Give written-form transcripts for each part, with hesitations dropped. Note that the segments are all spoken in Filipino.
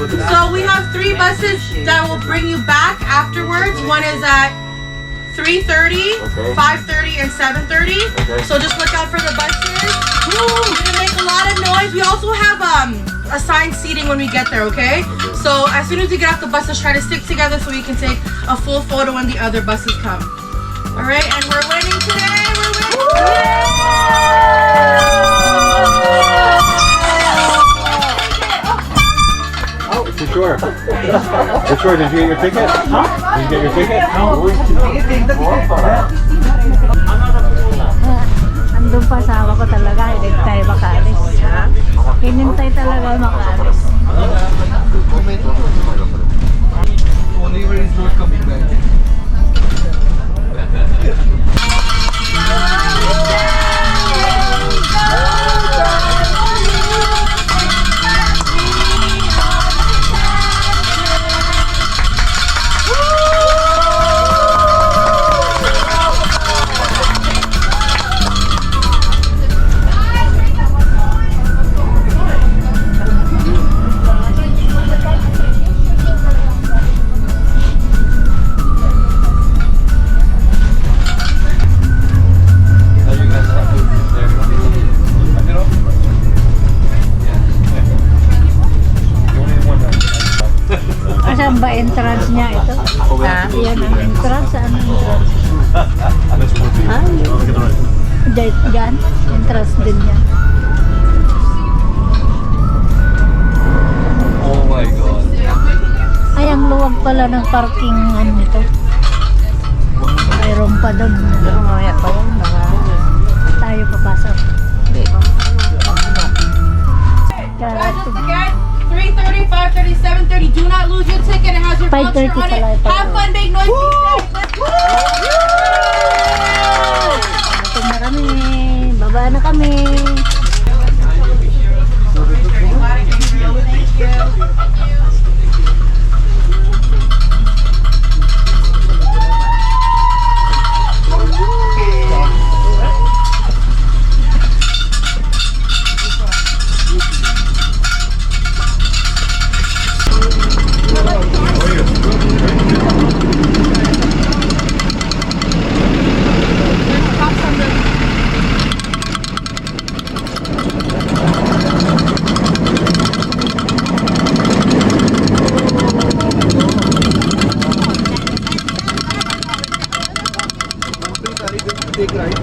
So we have 3 buses that will bring you back afterwards. One is at 3:30, 5:30, and 7:30. So just look out for the buses. We're gonna make a lot of noise. We also have assigned seating when we get there, okay? So as soon as we get off the buses, try to stick together so we can take a full photo when the other buses come. All right, and we're winning today. We're winning. For sure. For sure. Did you get your ticket? Huh? Did you get your ticket? No. Andun pa asawa ko talaga, hindi tayo makaalis. Hinintay talaga makaalis. Oliver is not coming back. Saan ba entrance niya ito? Yan ang entrance. Saan ang entrance? Diyan. Entrance din niya. Oh my God. Ay, ang luwag pala ng parking nito. Mayroon pa doon. Mamaya pa yun. Tayo papasok. Again, 3:30, 5:30, 7:30. Do not lose your ticket. It has your voucher on it. Have fun, make noise. Ito na kami. Baba na kami. Take right.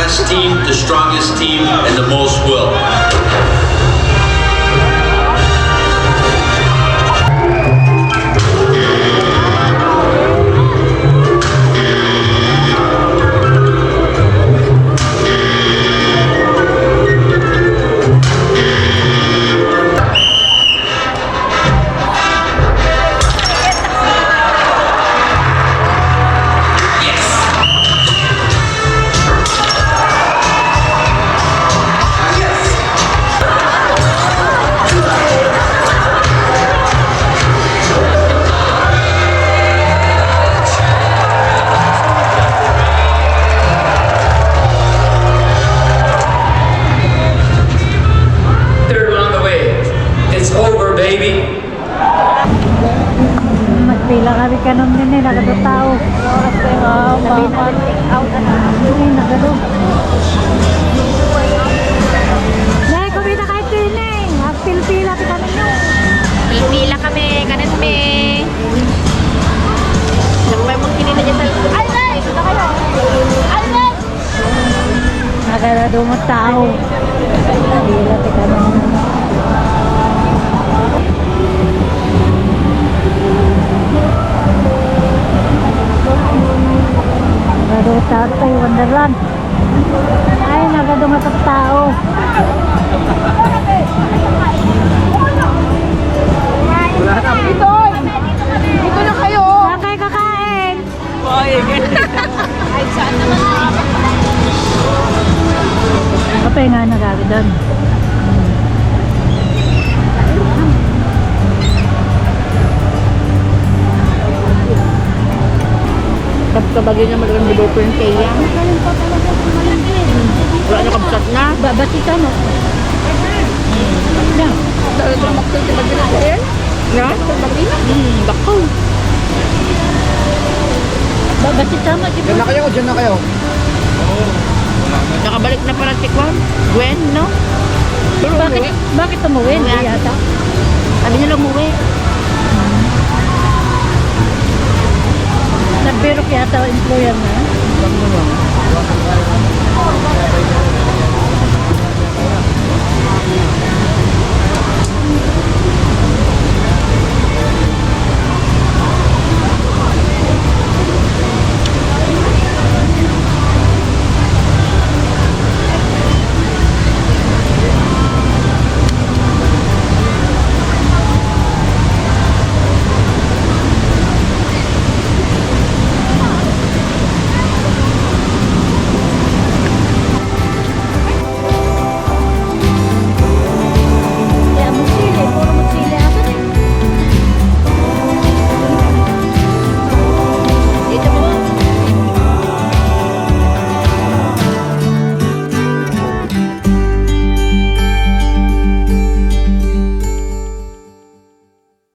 best team, the strongest team, and the most will. Magpila kami kanon din eh, nagado tao. Sabi na take out na. Hindi, nagado. Nay, kumita kahit din eh. Pila-pila kita ninyo. Pila kami, kanan me. Sampai mong kinina dyan sa likod. Ay, nay! Ito na kayo. Ay, nay! Nagado mo tao. Pila kita ninyo. Nagado tatay, Wonderland. Ay, nagado matag tao. Dito na kayo. Saan kayo kakain? Ay, saan naman? Kapay nga nagagadan. Kabagay na malagang developer ng kaya. Wala na kabsat na. Babati ka no? Na. Dahil ito maksil sa bagay na kaya. Na? Sa bagay na? Bakaw. Babati tama. Diyan na kayo, diyan na kayo. Nakabalik na para si Kwan. Gwen, no? Pero Bakit umuwi? Hindi yata. Sabi niya lumuwi. Nagbirok yata o employer na.